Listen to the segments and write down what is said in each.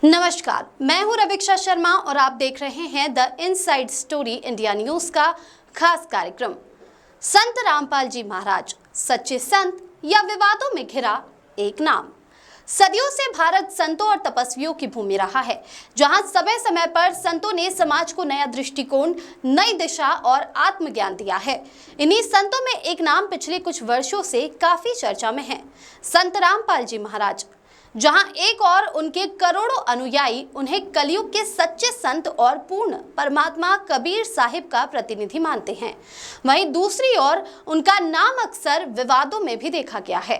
नमस्कार, मैं हूं रविक्षा शर्मा और आप देख रहे हैं the inside story India news का खास कार्यक्रम। संत रामपाल जी महाराज, सच्चे संत या विवादों में घिरा एक नाम। सदियों से भारत संतों और तपस्वियों की भूमि रहा है, जहां समय समय पर संतों ने समाज को नया दृष्टिकोण, नई दिशा और आत्मज्ञान दिया है। इन्हीं संतों में एक नाम पिछले कुछ वर्षों से काफी चर्चा में है, संत रामपाल जी महाराज। जहां एक और उनके करोड़ों अनुयायी उन्हें कलयुग के सच्चे संत और पूर्ण परमात्मा कबीर साहिब का प्रतिनिधि मानते हैं, वहीं दूसरी ओर उनका नाम अक्सर विवादों में भी देखा गया है।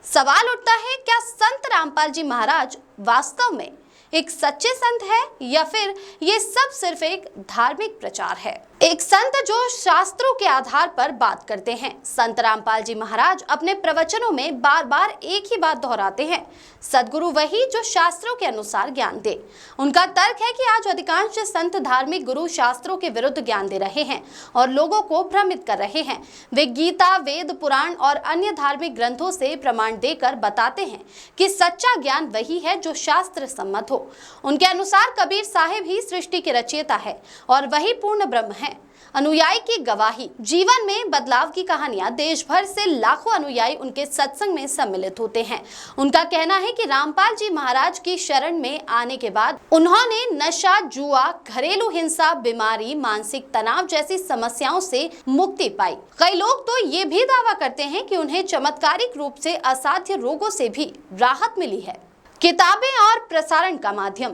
सवाल उठता है, क्या संत रामपाल जी महाराज वास्तव में एक सच्चे संत है या फिर ये सब सिर्फ एक धार्मिक प्रचार है? एक संत जो शास्त्रों के आधार पर बात करते हैं। संत रामपाल जी महाराज अपने प्रवचनों में बार बार एक ही बात दोहराते हैं, सद्गुरु वही जो शास्त्रों के अनुसार ज्ञान दे। उनका तर्क है कि आज अधिकांश संत धार्मिक गुरु शास्त्रों के विरुद्ध ज्ञान दे रहे हैं और लोगों को भ्रमित कर रहे हैं। वे गीता, वेद, पुराण और अन्य धार्मिक ग्रंथों से प्रमाण देकर बताते हैं कि सच्चा ज्ञान वही है जो शास्त्र सम्मत हो। उनके अनुसार कबीर साहिब ही सृष्टि के रचयिता है और वही पूर्ण ब्रह्म है। अनुयायी की गवाही, जीवन में बदलाव की कहानियां, देश भर से लाखों अनुयायी उनके सत्संग में सम्मिलित होते हैं। उनका कहना है कि रामपाल जी महाराज की शरण में आने के बाद उन्होंने नशा, जुआ, घरेलू हिंसा, बीमारी, मानसिक तनाव जैसी समस्याओं से मुक्ति पाई। कई लोग तो ये भी दावा करते हैं कि उन्हें चमत्कारिक रूप से असाध्य रोगों से भी राहत मिली है। किताबें और प्रसारण का माध्यम,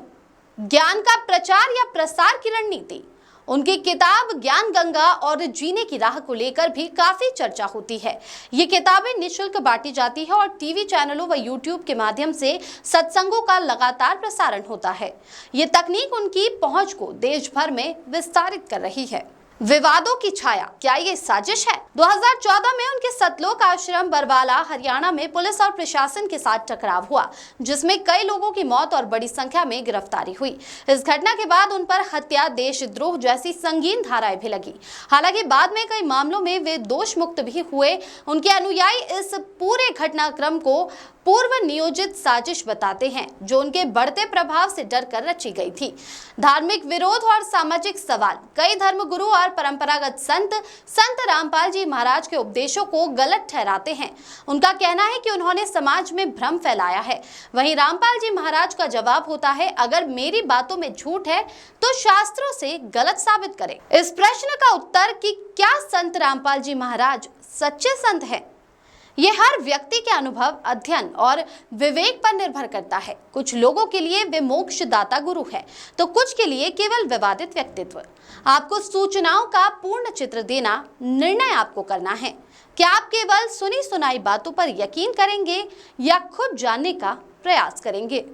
ज्ञान का प्रचार या प्रसार की रणनीति। उनकी किताब ज्ञान गंगा और जीने की राह को लेकर भी काफी चर्चा होती है। ये किताबें निःशुल्क बांटी जाती है और टीवी चैनलों व यूट्यूब के माध्यम से सत्संगों का लगातार प्रसारण होता है। ये तकनीक उनकी पहुंच को देश भर में विस्तारित कर रही है। विवादों की छाया, क्या ये साजिश है? 2014 में उनके सतलोक आश्रम बरवाला, हरियाणा में पुलिस और प्रशासन के साथ टकराव हुआ, जिसमें कई लोगों की मौत और बड़ी संख्या में गिरफ्तारी हुई। इस घटना के बाद उन पर हत्या, देशद्रोह जैसी संगीन धाराएं भी लगी। हालांकि बाद में कई मामलों में वे दोष मुक्त भी हुए। उनके अनुयायी इस पूरे घटनाक्रम को पूर्व नियोजित साजिश बताते हैं, जो उनके बढ़ते प्रभाव से डरकर रची गई थी। धार्मिक विरोध और सामाजिक सवाल, कई धर्मगुरु और परंपरागत संत रामपाल जी महाराज के उपदेशों को गलत ठहराते हैं। उनका कहना है कि उन्होंने समाज में भ्रम फैलाया है। वहीं रामपाल जी महाराज का जवाब होता है, अगर मेरी बातों में झूठ है तो शास्त्रों से गलत साबित करें। इस प्रश्न का उत्तर कि क्या संत रामपाल जी महाराज सच्चे संत हैं, ये हर व्यक्ति के अनुभव, अध्ययन और विवेक पर निर्भर करता है। कुछ लोगों के लिए वे मोक्षदाता गुरु है, तो कुछ के लिए केवल विवादित व्यक्तित्व। आपको सूचनाओं का पूर्ण चित्र देना, निर्णय आपको करना है। क्या आप केवल सुनी सुनाई बातों पर यकीन करेंगे या खुद जानने का प्रयास करेंगे?